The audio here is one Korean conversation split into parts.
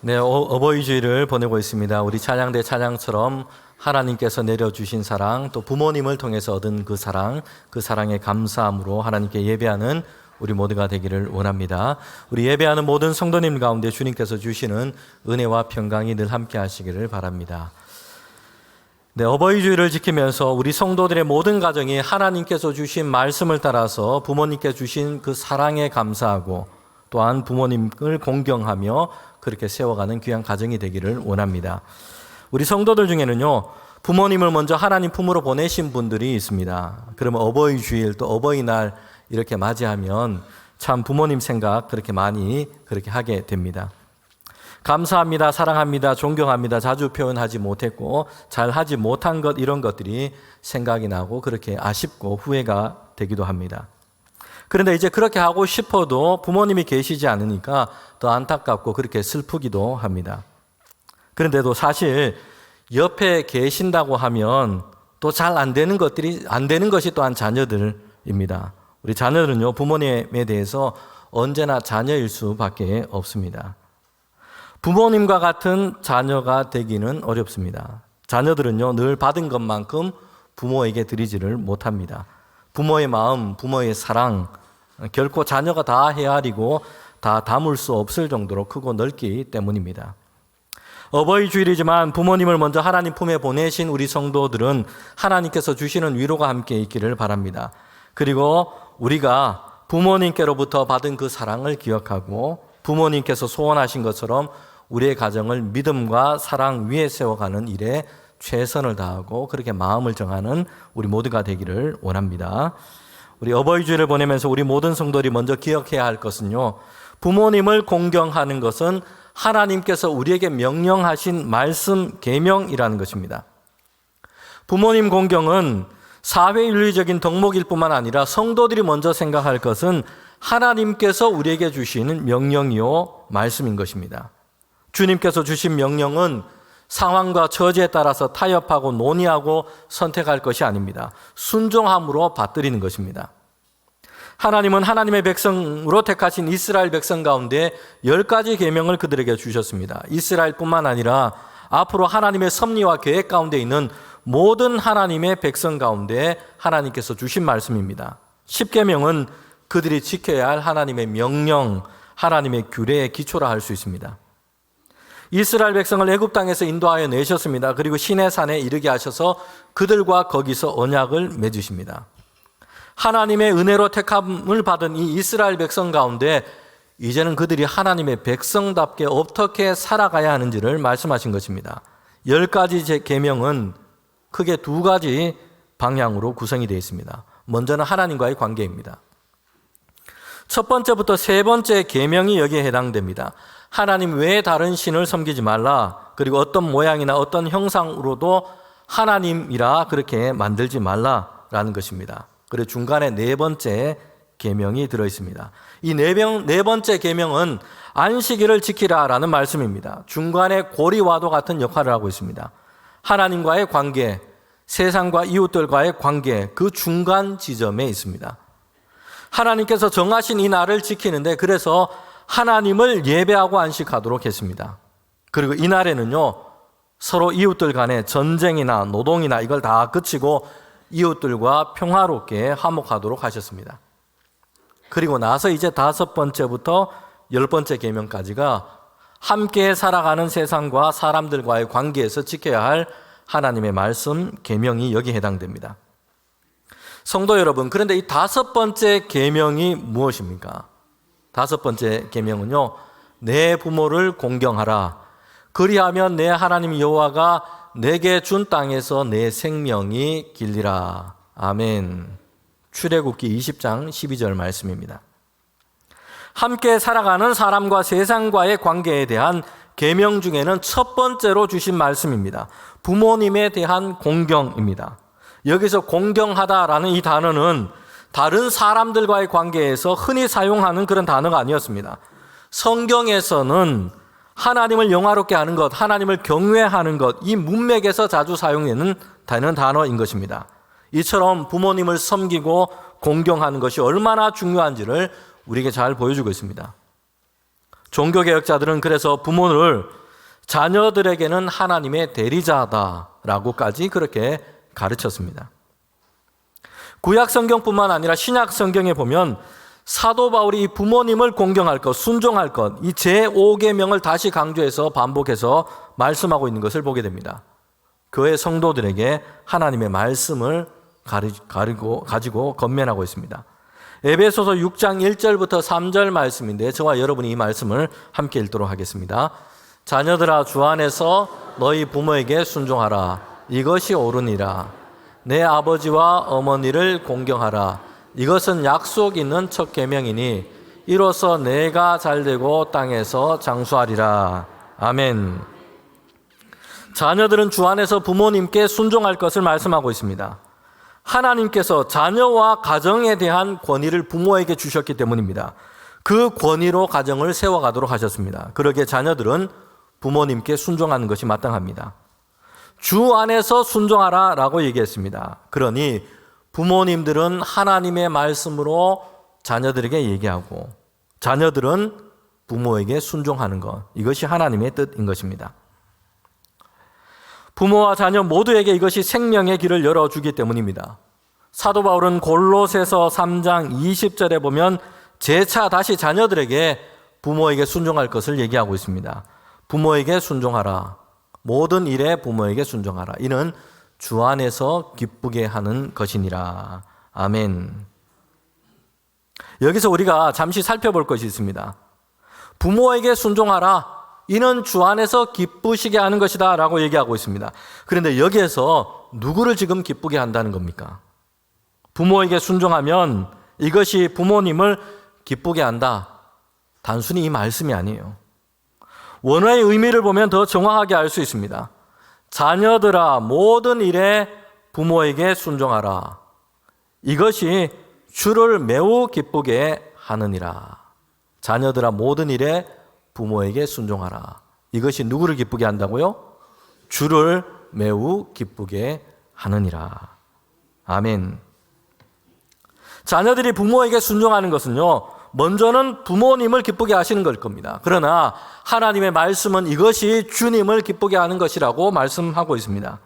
네, 어버이 주일을 보내고 있습니다. 우리 찬양대 찬양처럼 하나님께서 내려주신 사랑, 또 부모님을 통해서 얻은 그 사랑에 감사함으로 하나님께 예배하는 우리 모두가 되기를 원합니다. 우리 예배하는 모든 성도님 가운데 주님께서 주시는 은혜와 평강이 늘 함께 하시기를 바랍니다. 네, 어버이 주일을 지키면서 우리 성도들의 모든 가정이 하나님께서 주신 말씀을 따라서 부모님께 주신 그 사랑에 감사하고 또한 부모님을 공경하며 그렇게 세워가는 귀한 가정이 되기를 원합니다. 우리 성도들 중에는요, 부모님을 먼저 하나님 품으로 보내신 분들이 있습니다. 그러면 어버이 주일 또 어버이날 이렇게 맞이하면 참 부모님 생각 그렇게 많이 그렇게 하게 됩니다. 감사합니다, 사랑합니다, 존경합니다 자주 표현하지 못했고 잘 하지 못한 것 이런 것들이 생각이 나고 그렇게 아쉽고 후회가 되기도 합니다. 그런데 이제 그렇게 하고 싶어도 부모님이 계시지 않으니까 더 안타깝고 그렇게 슬프기도 합니다. 그런데도 사실 옆에 계신다고 하면 또 잘 안 되는 것이 또한 자녀들입니다. 우리 자녀들은요, 부모님에 대해서 언제나 자녀일 수밖에 없습니다. 부모님과 같은 자녀가 되기는 어렵습니다. 자녀들은요, 늘 받은 것만큼 부모에게 드리지를 못합니다. 부모의 마음, 부모의 사랑, 결코 자녀가 다 헤아리고 다 담을 수 없을 정도로 크고 넓기 때문입니다. 어버이 주일이지만 부모님을 먼저 하나님 품에 보내신 우리 성도들은 하나님께서 주시는 위로가 함께 있기를 바랍니다. 그리고 우리가 부모님께로부터 받은 그 사랑을 기억하고 부모님께서 소원하신 것처럼 우리의 가정을 믿음과 사랑 위에 세워가는 일에 최선을 다하고 그렇게 마음을 정하는 우리 모두가 되기를 원합니다. 우리 어버이 주일을 보내면서 우리 모든 성도들이 먼저 기억해야 할 것은요, 부모님을 공경하는 것은 하나님께서 우리에게 명령하신 말씀 계명이라는 것입니다. 부모님 공경은 사회윤리적인 덕목일 뿐만 아니라 성도들이 먼저 생각할 것은 하나님께서 우리에게 주시는 명령이요 말씀인 것입니다. 주님께서 주신 명령은 상황과 처지에 따라서 타협하고 논의하고 선택할 것이 아닙니다. 순종함으로 받들이는 것입니다. 하나님은 하나님의 백성으로 택하신 이스라엘 백성 가운데 10가지 계명을 그들에게 주셨습니다. 이스라엘뿐만 아니라 앞으로 하나님의 섭리와 계획 가운데 있는 모든 하나님의 백성 가운데 하나님께서 주신 말씀입니다. 10계명은 그들이 지켜야 할 하나님의 명령, 하나님의 규례의 기초라 할 수 있습니다. 이스라엘 백성을 애굽 땅에서 인도하여 내셨습니다. 그리고 시내산에 이르게 하셔서 그들과 거기서 언약을 맺으십니다. 하나님의 은혜로 택함을 받은 이 이스라엘 백성 가운데 이제는 그들이 하나님의 백성답게 어떻게 살아가야 하는지를 말씀하신 것입니다. 10가지 계명은 크게 2가지 방향으로 구성이 되어 있습니다. 먼저는 하나님과의 관계입니다. 첫 번째부터 3번째 계명이 여기에 해당됩니다. 하나님 외에 다른 신을 섬기지 말라. 그리고 어떤 모양이나 어떤 형상으로도 하나님이라 그렇게 만들지 말라라는 것입니다. 그리고 중간에 4번째 계명이 들어 있습니다. 이 네 번째 계명은 안식일을 지키라라는 말씀입니다. 중간에 고리와도 같은 역할을 하고 있습니다. 하나님과의 관계, 세상과 이웃들과의 관계, 그 중간 지점에 있습니다. 하나님께서 정하신 이 날을 지키는데 그래서 하나님을 예배하고 안식하도록 했습니다. 그리고 이 날에는요, 서로 이웃들 간의 전쟁이나 노동이나 이걸 다 그치고 이웃들과 평화롭게 화목하도록 하셨습니다. 그리고 나서 이제 5번째부터 10번째 계명까지가 함께 살아가는 세상과 사람들과의 관계에서 지켜야 할 하나님의 말씀 계명이 여기에 해당됩니다. 성도 여러분, 그런데 이 5번째 계명이 무엇입니까? 5번째 계명은요, 내 부모를 공경하라. 그리하면 내 하나님 여호와가 내게 준 땅에서 내 생명이 길리라. 아멘. 출애굽기 20장 12절 말씀입니다. 함께 살아가는 사람과 세상과의 관계에 대한 계명 중에는 첫 번째로 주신 말씀입니다. 부모님에 대한 공경입니다. 여기서 공경하다라는 이 단어는 다른 사람들과의 관계에서 흔히 사용하는 그런 단어가 아니었습니다. 성경에서는 하나님을 영화롭게 하는 것, 하나님을 경외하는 것, 이 문맥에서 자주 사용되는 단어인 것입니다. 이처럼 부모님을 섬기고 공경하는 것이 얼마나 중요한지를 우리에게 잘 보여주고 있습니다. 종교개혁자들은 그래서 부모를 자녀들에게는 하나님의 대리자다라고까지 그렇게 가르쳤습니다. 구약 성경뿐만 아니라 신약 성경에 보면 사도 바울이 부모님을 공경할 것, 순종할 것, 이 제5계명을 다시 강조해서 반복해서 말씀하고 있는 것을 보게 됩니다. 교회 성도들에게 하나님의 말씀을 가지고 건면하고 있습니다. 에베소서 6장 1절부터 3절 말씀인데 저와 여러분이 이 말씀을 함께 읽도록 하겠습니다. 자녀들아 주 안에서 너희 부모에게 순종하라. 이것이 옳으니라. 내 아버지와 어머니를 공경하라. 이것은 약속 있는 첫 계명이니 이로써 내가 잘되고 땅에서 장수하리라. 아멘. 자녀들은 주 안에서 부모님께 순종할 것을 말씀하고 있습니다. 하나님께서 자녀와 가정에 대한 권위를 부모에게 주셨기 때문입니다. 그 권위로 가정을 세워가도록 하셨습니다. 그러기에 자녀들은 부모님께 순종하는 것이 마땅합니다. 주 안에서 순종하라 라고 얘기했습니다. 그러니 부모님들은 하나님의 말씀으로 자녀들에게 얘기하고 자녀들은 부모에게 순종하는 것, 이것이 하나님의 뜻인 것입니다. 부모와 자녀 모두에게 이것이 생명의 길을 열어주기 때문입니다. 사도 바울은 골로새서 3장 20절에 보면 재차 다시 자녀들에게 부모에게 순종할 것을 얘기하고 있습니다. 부모에게 순종하라. 모든 일에 부모에게 순종하라. 이는 주 안에서 기쁘게 하는 것이니라. 아멘. 여기서 우리가 잠시 살펴볼 것이 있습니다. 부모에게 순종하라. 이는 주 안에서 기쁘시게 하는 것이다 라고 얘기하고 있습니다. 그런데 여기에서 누구를 지금 기쁘게 한다는 겁니까? 부모에게 순종하면 이것이 부모님을 기쁘게 한다. 단순히 이 말씀이 아니에요. 원어의 의미를 보면 더 정확하게 알 수 있습니다. 자녀들아 모든 일에 부모에게 순종하라. 이것이 주를 매우 기쁘게 하느니라. 자녀들아 모든 일에 부모에게 순종하라. 이것이 누구를 기쁘게 한다고요? 주를 매우 기쁘게 하느니라. 아멘. 자녀들이 부모에게 순종하는 것은요, 먼저는 부모님을 기쁘게 하시는 걸 겁니다. 그러나 하나님의 말씀은 이것이 주님을 기쁘게 하는 것이라고 말씀하고 있습니다.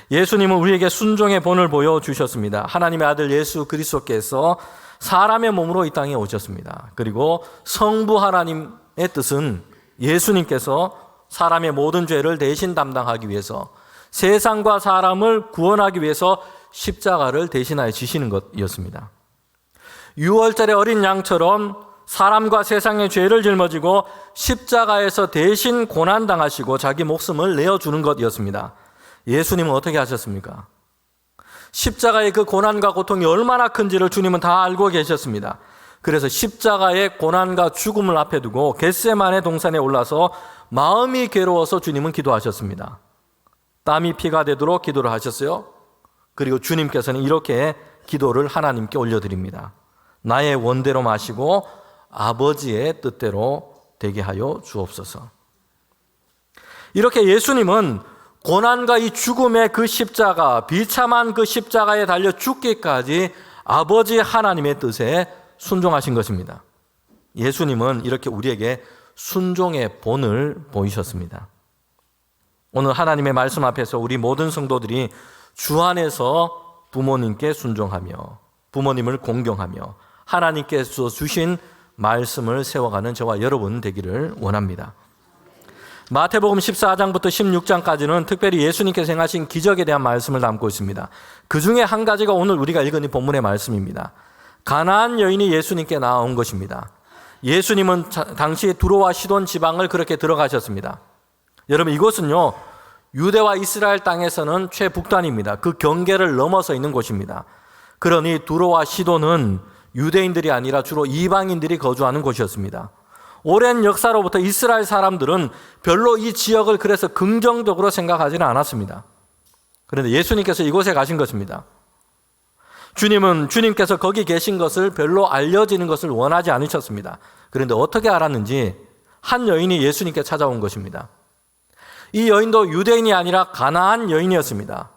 예수님은 우리에게 순종의 본을 보여주셨습니다. 하나님의 아들 예수 그리스도께서 사람의 몸으로 이 땅에 오셨습니다. 그리고 성부 하나님의 뜻은 예수님께서 사람의 모든 죄를 대신 담당하기 위해서 세상과 사람을 구원하기 위해서 십자가를 대신하여 지시는 것이었습니다. 6월절의 어린 양처럼 사람과 세상의 죄를 짊어지고 십자가에서 대신 고난당하시고 자기 목숨을 내어주는 것이었습니다. 예수님은 어떻게 하셨습니까? 십자가의 그 고난과 고통이 얼마나 큰지를 주님은 다 알고 계셨습니다. 그래서 십자가의 고난과 죽음을 앞에 두고 겟세마네 동산에 올라서 마음이 괴로워서 주님은 기도하셨습니다. 땀이 피가 되도록 기도를 하셨어요. 그리고 주님께서는 이렇게 기도를 하나님께 올려드립니다. 나의 원대로 마시고 아버지의 뜻대로 되게 하여 주옵소서. 이렇게 예수님은 고난과 이 죽음의 그 십자가, 비참한 그 십자가에 달려 죽기까지 아버지 하나님의 뜻에 순종하신 것입니다. 예수님은 이렇게 우리에게 순종의 본을 보이셨습니다. 오늘 하나님의 말씀 앞에서 우리 모든 성도들이 주 안에서 부모님께 순종하며 부모님을 공경하며 하나님께서 주신 말씀을 세워가는 저와 여러분 되기를 원합니다. 마태복음 14장부터 16장까지는 특별히 예수님께서 행하신 기적에 대한 말씀을 담고 있습니다. 그 중에 한 가지가 오늘 우리가 읽은 이 본문의 말씀입니다. 가나안 여인이 예수님께 나온 것입니다. 예수님은 당시 두로와 시돈 지방을 그렇게 들어가셨습니다. 여러분 이곳은요 유대와 이스라엘 땅에서는 최북단입니다. 그 경계를 넘어서 있는 곳입니다. 그러니 두로와 시돈은 유대인들이 아니라 주로 이방인들이 거주하는 곳이었습니다. 오랜 역사로부터 이스라엘 사람들은 별로 이 지역을 그래서 긍정적으로 생각하지는 않았습니다. 그런데 예수님께서 이곳에 가신 것입니다. 주님께서 거기 계신 것을 별로 알려지는 것을 원하지 않으셨습니다. 그런데 어떻게 알았는지 한 여인이 예수님께 찾아온 것입니다. 이 여인도 유대인이 아니라 가나안 여인이었습니다.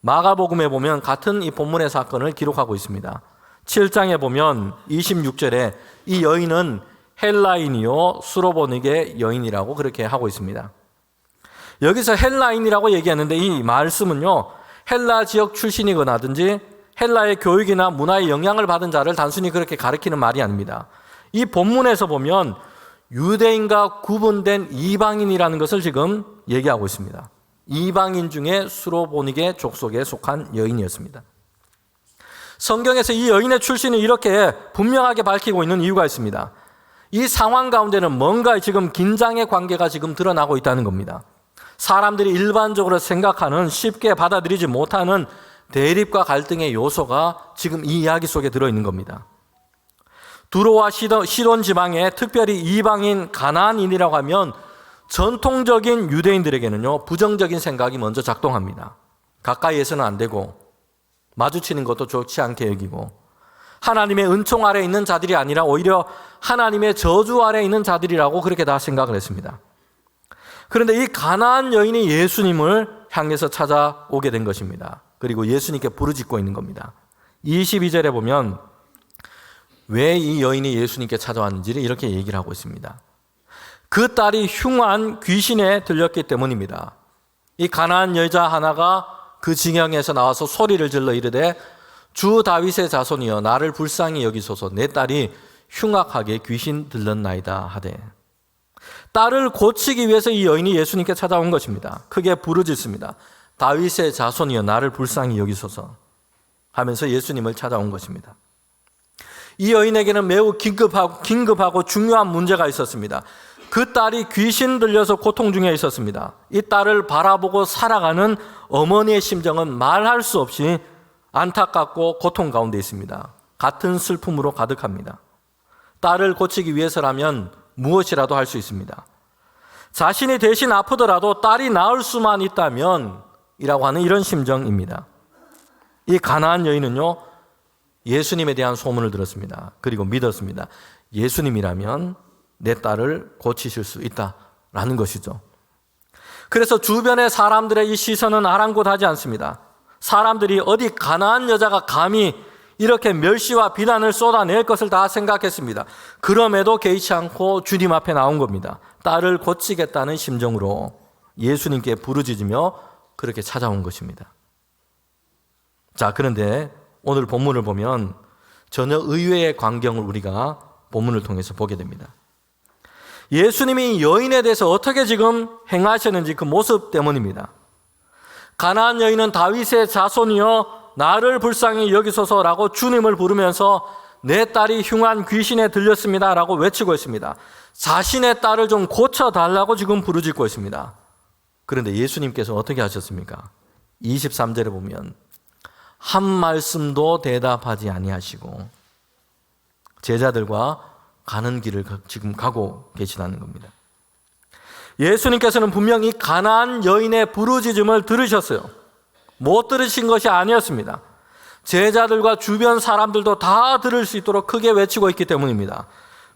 마가복음에 보면 같은 이 본문의 사건을 기록하고 있습니다. 7장에 보면 26절에 이 여인은 헬라인이요 수로보닉의 여인이라고 그렇게 하고 있습니다. 여기서 헬라인이라고 얘기하는데 이 말씀은요 헬라 지역 출신이거나든지 헬라의 교육이나 문화의 영향을 받은 자를 단순히 그렇게 가리키는 말이 아닙니다. 이 본문에서 보면 유대인과 구분된 이방인이라는 것을 지금 얘기하고 있습니다. 이방인 중에 수로보닉의 족속에 속한 여인이었습니다. 성경에서 이 여인의 출신을 이렇게 분명하게 밝히고 있는 이유가 있습니다. 이 상황 가운데는 뭔가 지금 긴장의 관계가 지금 드러나고 있다는 겁니다. 사람들이 일반적으로 생각하는 쉽게 받아들이지 못하는 대립과 갈등의 요소가 지금 이 이야기 속에 들어있는 겁니다. 두로와 시돈 지방에 특별히 이방인 가나안인이라고 하면 전통적인 유대인들에게는요 부정적인 생각이 먼저 작동합니다. 가까이에서는 안 되고 마주치는 것도 좋지 않게 여기고 하나님의 은총 아래에 있는 자들이 아니라 오히려 하나님의 저주 아래에 있는 자들이라고 그렇게 다 생각을 했습니다. 그런데 이 가나안 여인이 예수님을 향해서 찾아오게 된 것입니다. 그리고 예수님께 부르짖고 있는 겁니다. 22절에 보면 왜 이 여인이 예수님께 찾아왔는지를 이렇게 얘기를 하고 있습니다. 그 딸이 흉한 귀신에 들렸기 때문입니다. 이 가나안 여자 하나가 그 징역에서 나와서 소리를 질러 이르되 주 다윗의 자손이여 나를 불쌍히 여기소서 내 딸이 흉악하게 귀신 들렸나이다 하되 딸을 고치기 위해서 이 여인이 예수님께 찾아온 것입니다. 크게 부르짖습니다. 다윗의 자손이여 나를 불쌍히 여기소서 하면서 예수님을 찾아온 것입니다. 이 여인에게는 매우 긴급하고 중요한 문제가 있었습니다. 그 딸이 귀신 들려서 고통 중에 있었습니다. 이 딸을 바라보고 살아가는 어머니의 심정은 말할 수 없이 안타깝고 고통 가운데 있습니다. 같은 슬픔으로 가득합니다. 딸을 고치기 위해서라면 무엇이라도 할 수 있습니다. 자신이 대신 아프더라도 딸이 나을 수만 있다면 이라고 하는 이런 심정입니다. 이 가나안 여인은요 예수님에 대한 소문을 들었습니다. 그리고 믿었습니다. 예수님이라면 내 딸을 고치실 수 있다라는 것이죠. 그래서 주변의 사람들의 이 시선은 아랑곳하지 않습니다. 사람들이 어디 가나안 여자가 감히 이렇게 멸시와 비난을 쏟아낼 것을 다 생각했습니다. 그럼에도 개의치 않고 주님 앞에 나온 겁니다. 딸을 고치겠다는 심정으로 예수님께 부르짖으며 그렇게 찾아온 것입니다. 자, 그런데 오늘 본문을 보면 전혀 의외의 광경을 우리가 본문을 통해서 보게 됩니다. 예수님이 여인에 대해서 어떻게 지금 행하셨는지 그 모습 때문입니다. 가나안 여인은 다윗의 자손이여 나를 불쌍히 여기소서라고 주님을 부르면서 내 딸이 흉한 귀신에 들렸습니다라고 외치고 있습니다. 자신의 딸을 좀 고쳐달라고 지금 부르짖고 있습니다. 그런데 예수님께서 어떻게 하셨습니까? 23절에 보면 한 말씀도 대답하지 아니하시고 제자들과 가는 길을 지금 가고 계시다는 겁니다. 예수님께서는 분명히 가나안 여인의 부르짖음을 들으셨어요. 못 들으신 것이 아니었습니다. 제자들과 주변 사람들도 다 들을 수 있도록 크게 외치고 있기 때문입니다.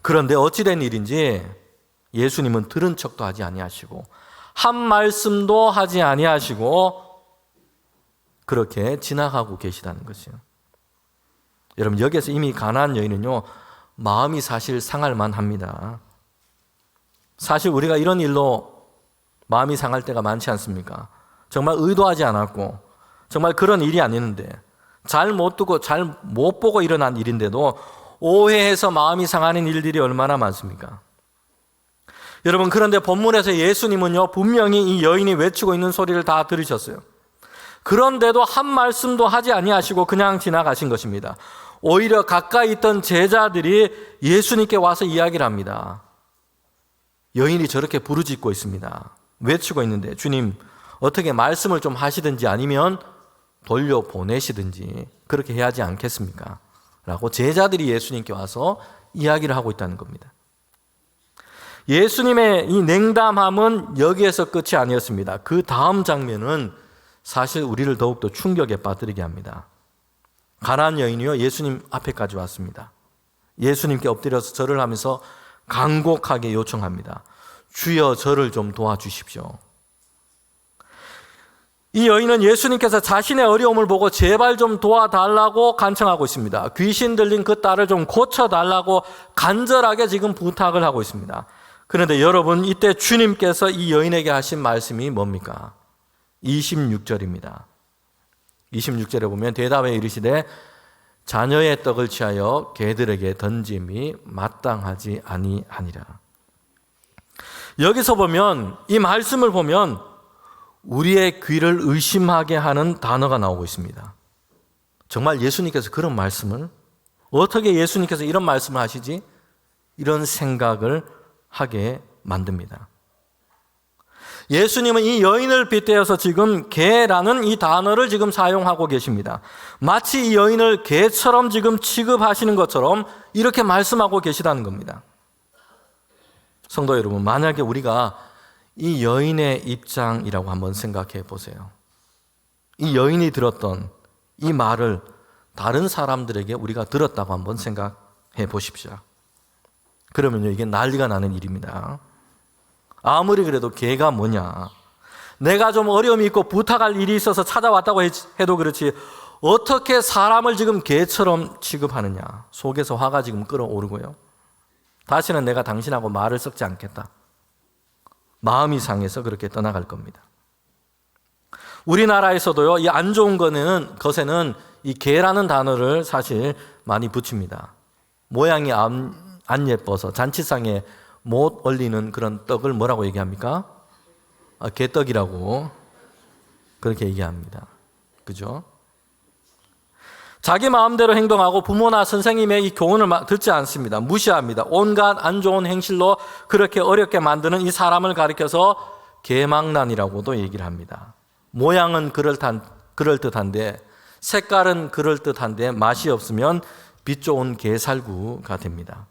그런데 어찌된 일인지 예수님은 들은 척도 하지 아니하시고 한 말씀도 하지 아니하시고 그렇게 지나가고 계시다는 것이요. 여러분 여기에서 이미 가나안 여인은요 마음이 사실 상할 만합니다. 사실 우리가 이런 일로 마음이 상할 때가 많지 않습니까? 정말 의도하지 않았고 정말 그런 일이 아니는데 잘 못 듣고 잘 못 보고 일어난 일인데도 오해해서 마음이 상하는 일들이 얼마나 많습니까? 여러분 그런데 본문에서 예수님은요 분명히 이 여인이 외치고 있는 소리를 다 들으셨어요. 그런데도 한 말씀도 하지 아니하시고 그냥 지나가신 것입니다. 오히려 가까이 있던 제자들이 예수님께 와서 이야기를 합니다. 여인이 저렇게 부르짖고 있습니다. 외치고 있는데 주님 어떻게 말씀을 좀 하시든지 아니면 돌려보내시든지 그렇게 해야 하지 않겠습니까? 라고 제자들이 예수님께 와서 이야기를 하고 있다는 겁니다. 예수님의 이 냉담함은 여기에서 끝이 아니었습니다. 그 다음 장면은 사실 우리를 더욱더 충격에 빠뜨리게 합니다. 가나안 여인이요 예수님 앞에까지 왔습니다. 예수님께 엎드려서 절을 하면서 간곡하게 요청합니다. 주여 저를 좀 도와주십시오. 이 여인은 예수님께서 자신의 어려움을 보고 제발 좀 도와달라고 간청하고 있습니다. 귀신 들린 그 딸을 좀 고쳐달라고 간절하게 지금 부탁을 하고 있습니다. 그런데 여러분, 이때 주님께서 이 여인에게 하신 말씀이 뭡니까? 26절입니다. 26절에 보면 대답에 이르시되 자녀의 떡을 취하여 개들에게 던짐이 마땅하지 아니하니라. 여기서 보면, 이 말씀을 보면 우리의 귀를 의심하게 하는 단어가 나오고 있습니다. 정말 예수님께서 그런 말씀을, 어떻게 예수님께서 이런 말씀을 하시지? 이런 생각을 하게 만듭니다. 예수님은 이 여인을 빗대어서 지금 개라는 이 단어를 지금 사용하고 계십니다. 마치 이 여인을 개처럼 지금 취급하시는 것처럼 이렇게 말씀하고 계시다는 겁니다. 성도 여러분, 만약에 우리가 이 여인의 입장이라고 한번 생각해 보세요. 이 여인이 들었던 이 말을 다른 사람들에게 우리가 들었다고 한번 생각해 보십시오. 그러면요, 이게 난리가 나는 일입니다. 아무리 그래도 개가 뭐냐, 내가 좀 어려움이 있고 부탁할 일이 있어서 찾아왔다고 해도 그렇지 어떻게 사람을 지금 개처럼 취급하느냐, 속에서 화가 지금 끓어오르고요. 다시는 내가 당신하고 말을 섞지 않겠다, 마음이 상해서 그렇게 떠나갈 겁니다. 우리나라에서도요, 이 안 좋은 것에는 이 개라는 단어를 사실 많이 붙입니다. 모양이 안 예뻐서 잔치상에 못 올리는 그런 떡을 뭐라고 얘기합니까? 개떡이라고 그렇게 얘기합니다. 그죠? 자기 마음대로 행동하고 부모나 선생님의 이 교훈을 듣지 않습니다. 무시합니다. 온갖 안 좋은 행실로 그렇게 어렵게 만드는 이 사람을 가리켜서 개망난이라고도 얘기를 합니다. 모양은 그럴듯한데, 색깔은 그럴듯한데 맛이 없으면 빛 좋은 개살구가 됩니다.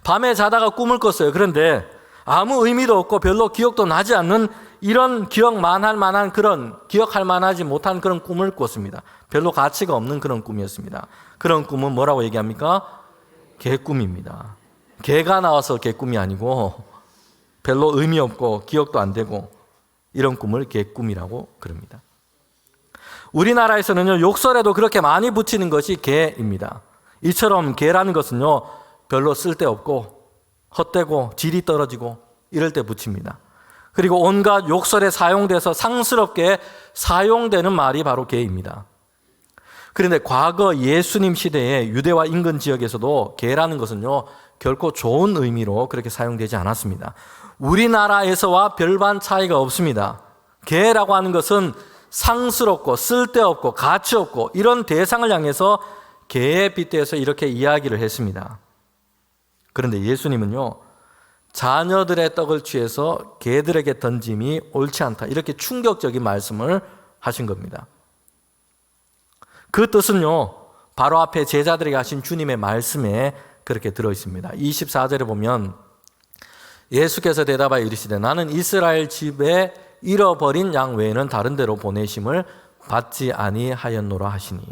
밤에 자다가 꿈을 꿨어요. 그런데 아무 의미도 없고 별로 기억도 나지 않는 이런 기억할 만하지 못한 그런 꿈을 꿨습니다. 별로 가치가 없는 그런 꿈이었습니다. 그런 꿈은 뭐라고 얘기합니까? 개꿈입니다. 개가 나와서 개꿈이 아니고 별로 의미 없고 기억도 안 되고 이런 꿈을 개꿈이라고 그럽니다. 우리나라에서는요, 욕설에도 그렇게 많이 붙이는 것이 개입니다. 이처럼 개라는 것은요, 별로 쓸데없고 헛되고 질이 떨어지고 이럴 때 붙입니다. 그리고 온갖 욕설에 사용돼서 상스럽게 사용되는 말이 바로 개입니다. 그런데 과거 예수님 시대의 유대와 인근 지역에서도 개라는 것은요, 결코 좋은 의미로 그렇게 사용되지 않았습니다. 우리나라에서와 별반 차이가 없습니다. 개라고 하는 것은 상스럽고 쓸데없고 가치없고 이런 대상을 향해서 개에 빗대서 이렇게 이야기를 했습니다. 그런데 예수님은요, 자녀들의 떡을 취해서 개들에게 던짐이 옳지 않다, 이렇게 충격적인 말씀을 하신 겁니다. 그 뜻은요, 바로 앞에 제자들에게 하신 주님의 말씀에 그렇게 들어있습니다. 24절에 보면 예수께서 대답하여 이르시되 나는 이스라엘 집에 잃어버린 양 외에는 다른 데로 보내심을 받지 아니하였노라 하시니,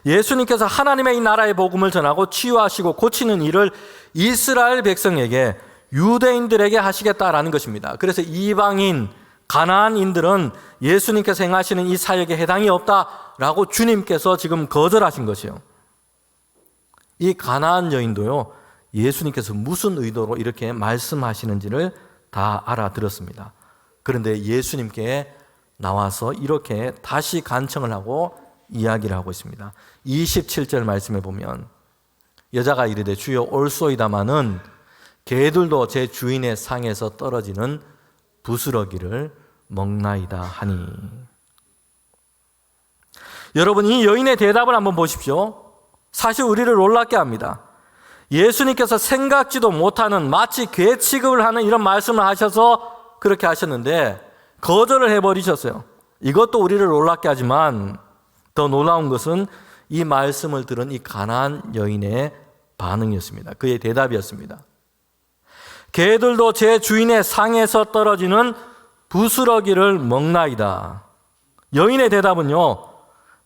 예수님께서 하나님의 이 나라의 복음을 전하고 치유하시고 고치는 일을 이스라엘 백성에게, 유대인들에게 하시겠다라는 것입니다. 그래서 이방인, 가나안인들은 예수님께서 행하시는 이 사역에 해당이 없다라고 주님께서 지금 거절하신 것이요. 이 가나안 여인도요, 예수님께서 무슨 의도로 이렇게 말씀하시는지를 다 알아들었습니다. 그런데 예수님께 나와서 이렇게 다시 간청을 하고 이야기를 하고 있습니다. 27절 말씀에 보면 여자가 이르되 주여 올소이다마는 개들도 제 주인의 상에서 떨어지는 부스러기를 먹나이다 하니. 여러분, 이 여인의 대답을 한번 보십시오. 사실 우리를 놀랍게 합니다. 예수님께서 생각지도 못하는, 마치 개 취급을 하는 이런 말씀을 하셔서 그렇게 하셨는데 거절을 해버리셨어요. 이것도 우리를 놀랍게 하지만 더 놀라운 것은 이 말씀을 들은 이 가나안 여인의 반응이었습니다. 그의 대답이었습니다. 개들도 제 주인의 상에서 떨어지는 부스러기를 먹나이다. 여인의 대답은요,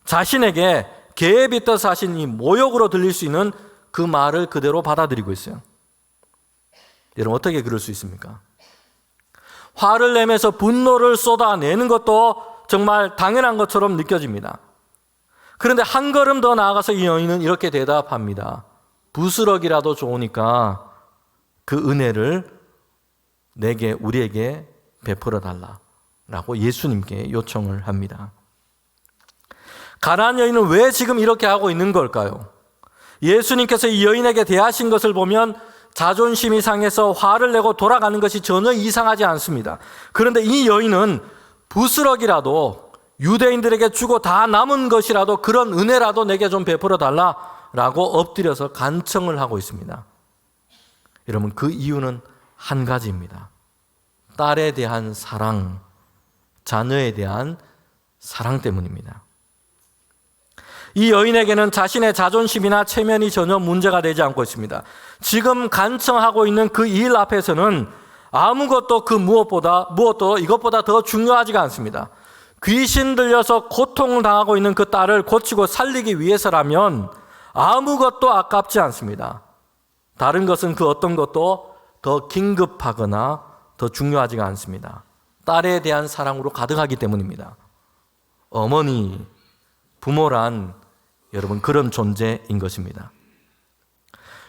자신에게 개에 빗대서 하신 이 모욕으로 들릴 수 있는 그 말을 그대로 받아들이고 있어요. 여러분, 어떻게 그럴 수 있습니까? 화를 내면서 분노를 쏟아내는 것도 정말 당연한 것처럼 느껴집니다. 그런데 한 걸음 더 나아가서 이 여인은 이렇게 대답합니다. 부스럭이라도 좋으니까 그 은혜를 우리에게 베풀어 달라라고 예수님께 요청을 합니다. 가나안 여인은 왜 지금 이렇게 하고 있는 걸까요? 예수님께서 이 여인에게 대하신 것을 보면 자존심이 상해서 화를 내고 돌아가는 것이 전혀 이상하지 않습니다. 그런데 이 여인은 부스럭이라도 유대인들에게 주고 다 남은 것이라도 그런 은혜라도 내게 좀 베풀어 달라라고 엎드려서 간청을 하고 있습니다. 여러분, 그 이유는 한 가지입니다. 딸에 대한 사랑, 자녀에 대한 사랑 때문입니다. 이 여인에게는 자신의 자존심이나 체면이 전혀 문제가 되지 않고 있습니다. 지금 간청하고 있는 그 일 앞에서는 아무것도 무엇도 이것보다 더 중요하지가 않습니다. 귀신 들려서 고통을 당하고 있는 그 딸을 고치고 살리기 위해서라면 아무것도 아깝지 않습니다. 다른 것은 그 어떤 것도 더 긴급하거나 더 중요하지가 않습니다. 딸에 대한 사랑으로 가득하기 때문입니다. 어머니, 부모란 여러분 그런 존재인 것입니다.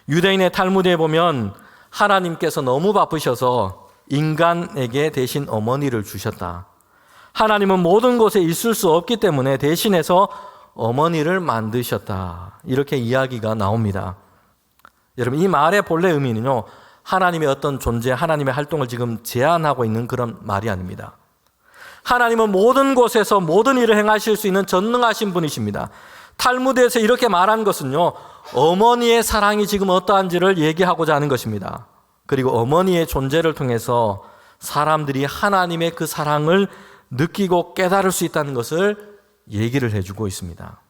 유대인의 탈무드에 보면 하나님께서 너무 바쁘셔서 인간에게 대신 어머니를 주셨다. 하나님은 모든 곳에 있을 수 없기 때문에 대신해서 어머니를 만드셨다. 이렇게 이야기가 나옵니다. 여러분, 이 말의 본래 의미는요, 하나님의 어떤 존재, 하나님의 활동을 지금 제한하고 있는 그런 말이 아닙니다. 하나님은 모든 곳에서 모든 일을 행하실 수 있는 전능하신 분이십니다. 탈무드에서 이렇게 말한 것은요, 어머니의 사랑이 지금 어떠한지를 얘기하고자 하는 것입니다. 그리고 어머니의 존재를 통해서 사람들이 하나님의 그 사랑을 느끼고 깨달을 수 있다는 것을 얘기를 해주고 있습니다.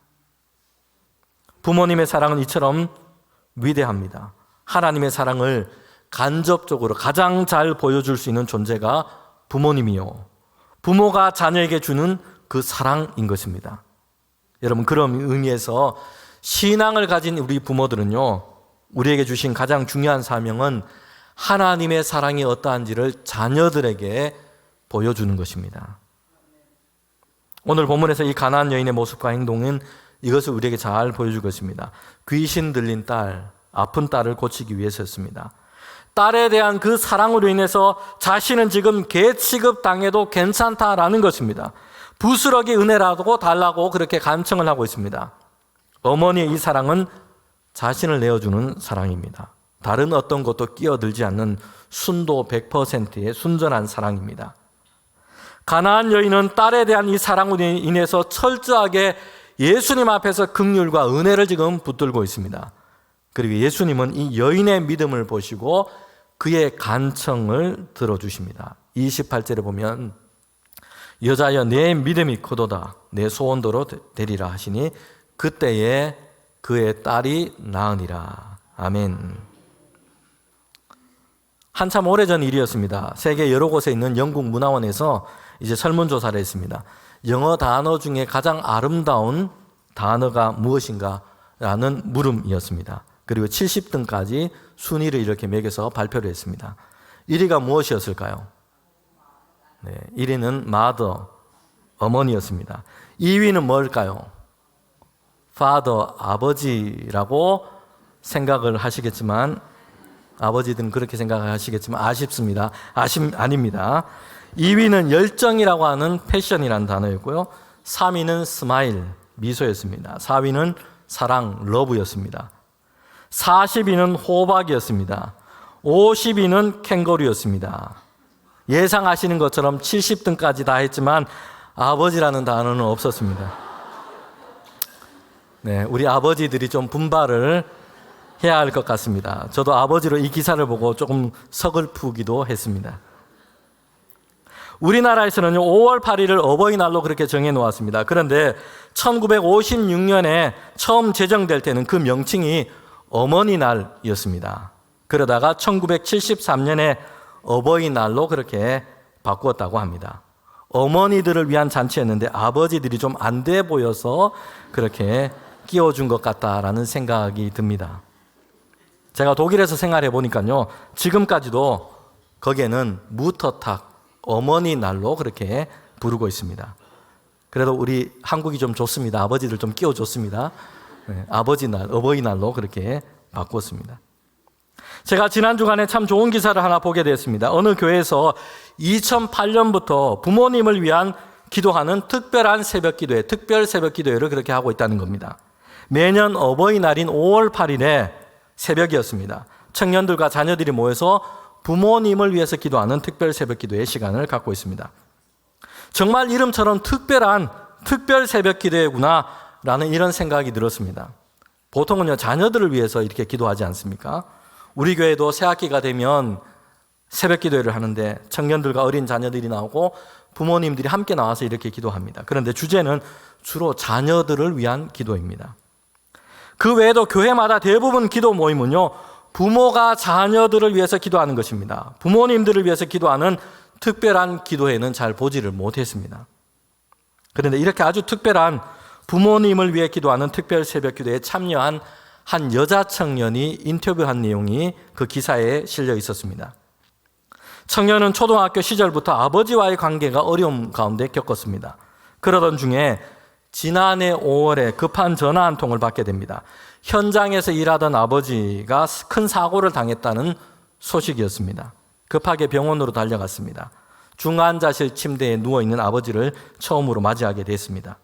부모님의 사랑은 이처럼 위대합니다. 하나님의 사랑을 간접적으로 가장 잘 보여줄 수 있는 존재가 부모님이요, 부모가 자녀에게 주는 그 사랑인 것입니다. 여러분, 그런 의미에서 신앙을 가진 우리 부모들은요, 우리에게 주신 가장 중요한 사명은 하나님의 사랑이 어떠한지를 자녀들에게 보여주는 것입니다. 오늘 본문에서 이 가나안 여인의 모습과 행동은 이것을 우리에게 잘 보여줄 것입니다. 귀신 들린 딸, 아픈 딸을 고치기 위해서였습니다. 딸에 대한 그 사랑으로 인해서 자신은 지금 개 취급당해도 괜찮다라는 것입니다. 부스럭이 은혜라고 달라고 그렇게 간청을 하고 있습니다. 어머니의 이 사랑은 자신을 내어주는 사랑입니다. 다른 어떤 것도 끼어들지 않는 순도 100%의 순전한 사랑입니다. 가나안 여인은 딸에 대한 이 사랑으로 인해서 철저하게 예수님 앞에서 긍휼과 은혜를 지금 붙들고 있습니다. 그리고 예수님은 이 여인의 믿음을 보시고 그의 간청을 들어주십니다. 28절에 보면 여자여 내 믿음이 크도다 내 소원대로 되리라 하시니 그때에 그의 딸이 나으니라. 아멘. 한참 오래전 일이었습니다. 세계 여러 곳에 있는 영국 문화원에서 이제 설문조사를 했습니다. 영어 단어 중에 가장 아름다운 단어가 무엇인가 라는 물음이었습니다. 그리고 70등까지 순위를 이렇게 매겨서 발표를 했습니다. 1위가 무엇이었을까요? 네, 1위는 mother, 어머니였습니다. 2위는 뭘까요? father, 아버지라고 생각을 하시겠지만, 아버지들은 그렇게 생각하시겠지만 아쉽습니다. 아닙니다. 2위는 열정이라고 하는 패션이라는 단어였고요. 3위는 스마일, 미소였습니다. 4위는 사랑, 러브였습니다. 40위는 호박이었습니다. 50위는 캥거루였습니다. 예상하시는 것처럼 70등까지 다 했지만 아버지라는 단어는 없었습니다. 네, 우리 아버지들이 좀 분발을 해야 할 것 같습니다. 저도 아버지로 이 기사를 보고 조금 서글프기도 했습니다. 우리나라에서는 5월 8일을 어버이날로 그렇게 정해 놓았습니다. 그런데 1956년에 처음 제정될 때는 그 명칭이 어머니날이었습니다. 그러다가 1973년에 어버이날로 그렇게 바꾸었다고 합니다. 어머니들을 위한 잔치였는데 아버지들이 좀 안 돼 보여서 그렇게 끼워준 것 같다라는 생각이 듭니다. 제가 독일에서 생활해 보니까요, 지금까지도 거기에는 무터탁, 어머니 날로 그렇게 부르고 있습니다. 그래도 우리 한국이 좀 좋습니다. 아버지들 좀 끼워줬습니다. 네, 아버지 날, 어버이날로 그렇게 바꿨습니다. 제가 지난 주간에 참 좋은 기사를 하나 보게 되었습니다. 어느 교회에서 2008년부터 부모님을 위한 기도하는 특별한 새벽기도회, 특별 새벽기도회를 그렇게 하고 있다는 겁니다. 매년 어버이날인 5월 8일에 새벽이었습니다. 청년들과 자녀들이 모여서 부모님을 위해서 기도하는 특별 새벽기도회 시간을 갖고 있습니다. 정말 이름처럼 특별한 특별 새벽기도회구나 라는 이런 생각이 들었습니다. 보통은요, 자녀들을 위해서 이렇게 기도하지 않습니까? 우리 교회도 새학기가 되면 새벽기도회를 하는데 청년들과 어린 자녀들이 나오고 부모님들이 함께 나와서 이렇게 기도합니다. 그런데 주제는 주로 자녀들을 위한 기도입니다. 그 외에도 교회마다 대부분 기도 모임은요, 부모가 자녀들을 위해서 기도하는 것입니다. 부모님들을 위해서 기도하는 특별한 기도회는 잘 보지를 못했습니다. 그런데 이렇게 아주 특별한 부모님을 위해 기도하는 특별 새벽기도에 참여한 한 여자 청년이 인터뷰한 내용이 그 기사에 실려 있었습니다. 청년은 초등학교 시절부터 아버지와의 관계가 어려움 가운데 겪었습니다. 그러던 중에 지난해 5월에 급한 전화 한 통을 받게 됩니다. 현장에서 일하던 아버지가 큰 사고를 당했다는 소식이었습니다. 급하게 병원으로 달려갔습니다. 중환자실 침대에 누워있는 아버지를 처음으로 맞이하게 됐습니다.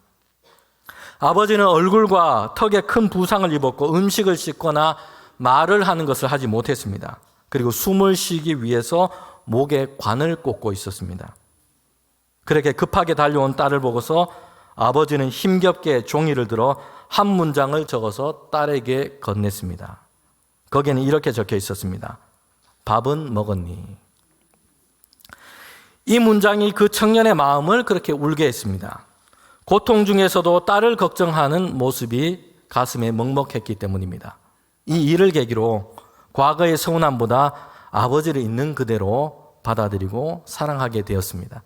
아버지는 얼굴과 턱에 큰 부상을 입었고 음식을 씹거나 말을 하는 것을 하지 못했습니다. 그리고 숨을 쉬기 위해서 목에 관을 꽂고 있었습니다. 그렇게 급하게 달려온 딸을 보고서 아버지는 힘겹게 종이를 들어 한 문장을 적어서 딸에게 건넸습니다. 거기에는 이렇게 적혀 있었습니다. 밥은 먹었니? 이 문장이 그 청년의 마음을 그렇게 울게 했습니다. 고통 중에서도 딸을 걱정하는 모습이 가슴에 먹먹했기 때문입니다. 이 일을 계기로 과거의 서운함보다 아버지를 있는 그대로 받아들이고 사랑하게 되었습니다.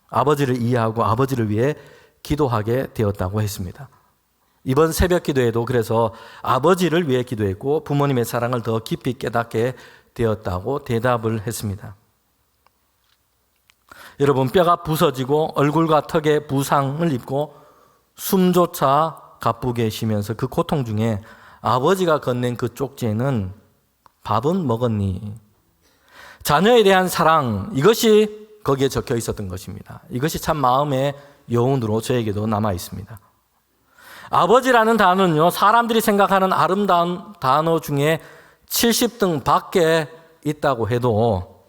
아버지를 이해하고 아버지를 위해 기도하게 되었다고 했습니다. 이번 새벽 기도에도 그래서 아버지를 위해 기도했고 부모님의 사랑을 더 깊이 깨닫게 되었다고 대답을 했습니다. 여러분, 뼈가 부서지고 얼굴과 턱에 부상을 입고 숨조차 가쁘게 쉬면서 그 고통 중에 아버지가 건넨 그 쪽지에는 밥은 먹었니? 자녀에 대한 사랑, 이것이 거기에 적혀 있었던 것입니다. 이것이 참 마음의 여운으로 저에게도 남아 있습니다. 아버지라는 단어는요, 사람들이 생각하는 아름다운 단어 중에 70등 밖에 있다고 해도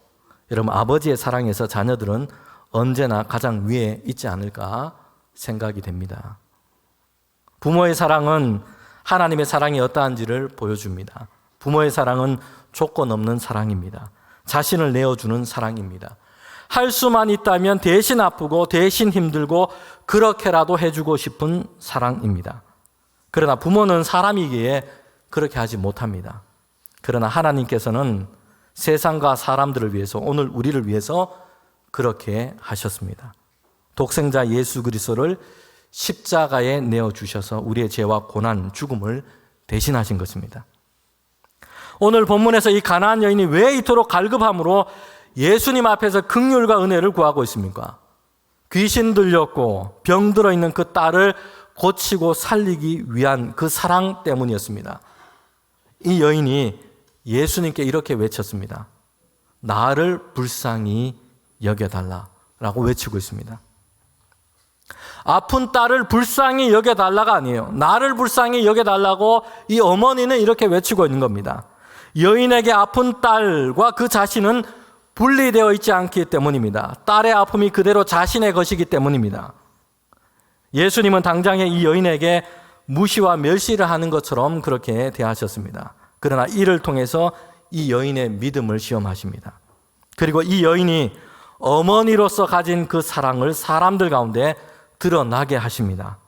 여러분, 아버지의 사랑에서 자녀들은 언제나 가장 위에 있지 않을까 생각이 됩니다. 부모의 사랑은 하나님의 사랑이 어떠한지를 보여줍니다. 부모의 사랑은 조건 없는 사랑입니다. 자신을 내어주는 사랑입니다. 할 수만 있다면 대신 아프고 대신 힘들고 그렇게라도 해주고 싶은 사랑입니다. 그러나 부모는 사람이기에 그렇게 하지 못합니다. 그러나 하나님께서는 세상과 사람들을 위해서, 오늘 우리를 위해서 그렇게 하셨습니다. 독생자 예수 그리스도를 십자가에 내어주셔서 우리의 죄와 고난, 죽음을 대신하신 것입니다. 오늘 본문에서 이 가나안 여인이 왜 이토록 갈급함으로 예수님 앞에서 긍휼과 은혜를 구하고 있습니까? 귀신 들렸고 병 들어있는 그 딸을 고치고 살리기 위한 그 사랑 때문이었습니다. 이 여인이 예수님께 이렇게 외쳤습니다. 나를 불쌍히 여겨달라라고 외치고 있습니다. 아픈 딸을 불쌍히 여겨달라가 아니에요. 나를 불쌍히 여겨달라고 이 어머니는 이렇게 외치고 있는 겁니다. 여인에게 아픈 딸과 그 자신은 분리되어 있지 않기 때문입니다. 딸의 아픔이 그대로 자신의 것이기 때문입니다. 예수님은 당장에 이 여인에게 무시와 멸시를 하는 것처럼 그렇게 대하셨습니다. 그러나 이를 통해서 이 여인의 믿음을 시험하십니다. 그리고 이 여인이 어머니로서 가진 그 사랑을 사람들 가운데 드러나게 하십니다.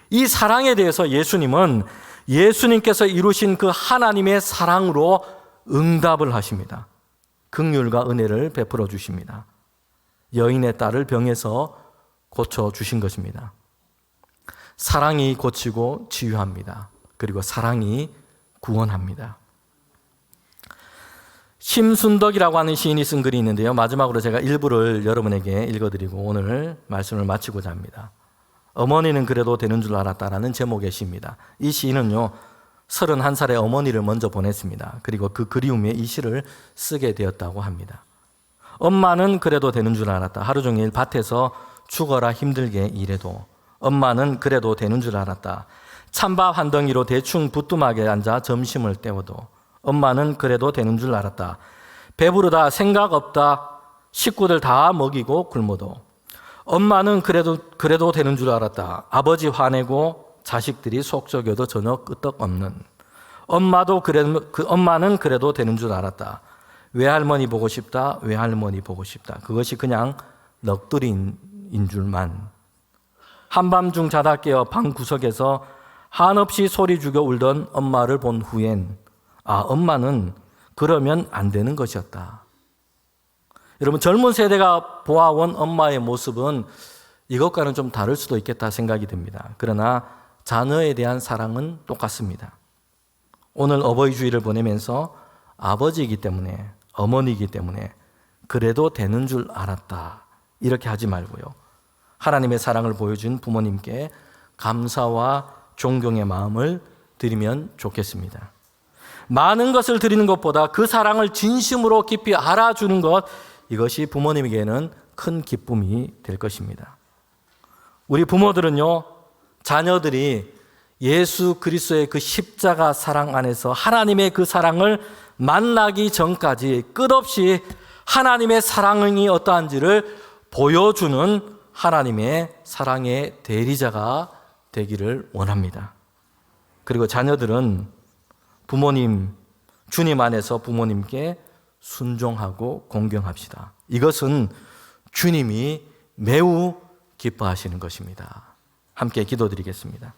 이 사랑에 대해서 예수님은 예수님께서 이루신 그 하나님의 사랑으로 응답을 하십니다. 긍휼과 은혜를 베풀어 주십니다. 여인의 딸을 병에서 고쳐주신 것입니다. 사랑이 고치고 치유합니다. 그리고 사랑이 구원합니다. 심순덕이라고 하는 시인이 쓴 글이 있는데요. 마지막으로 제가 일부를 여러분에게 읽어드리고 오늘 말씀을 마치고자 합니다. 어머니는 그래도 되는 줄 알았다라는 제목의 시입니다. 이 시인은요, 31살의 어머니를 먼저 보냈습니다. 그리고 그 그리움에 이 시를 쓰게 되었다고 합니다. 엄마는 그래도 되는 줄 알았다. 하루 종일 밭에서 죽어라 힘들게 일해도 엄마는 그래도 되는 줄 알았다. 찬밥 한 덩이로 대충 부뚜막에 앉아 점심을 때워도 엄마는 그래도 되는 줄 알았다. 배부르다 생각 없다 식구들 다 먹이고 굶어도 엄마는 그래도 되는 줄 알았다. 아버지 화내고 자식들이 속 썩여도 전혀 끄떡없는 엄마는 그래도 되는 줄 알았다. 외할머니 보고 싶다. 외할머니 보고 싶다. 그것이 그냥 넋두리인 줄만. 한밤중 자다 깨어 방 구석에서 한없이 소리 죽여 울던 엄마를 본 후엔 엄마는 그러면 안 되는 것이었다. 여러분, 젊은 세대가 보아온 엄마의 모습은 이것과는 좀 다를 수도 있겠다 생각이 듭니다. 그러나 자녀에 대한 사랑은 똑같습니다. 오늘 어버이 주일을 보내면서 아버지이기 때문에, 어머니이기 때문에 그래도 되는 줄 알았다 이렇게 하지 말고요, 하나님의 사랑을 보여준 부모님께 감사와 존경의 마음을 드리면 좋겠습니다. 많은 것을 드리는 것보다 그 사랑을 진심으로 깊이 알아주는 것, 이것이 부모님에게는 큰 기쁨이 될 것입니다. 우리 부모들은요, 자녀들이 예수 그리스도의 그 십자가 사랑 안에서 하나님의 그 사랑을 만나기 전까지 끝없이 하나님의 사랑이 어떠한지를 보여주는 하나님의 사랑의 대리자가 되기를 원합니다. 그리고 자녀들은 부모님, 주님 안에서 부모님께 순종하고 공경합시다. 이것은 주님이 매우 기뻐하시는 것입니다. 함께 기도드리겠습니다.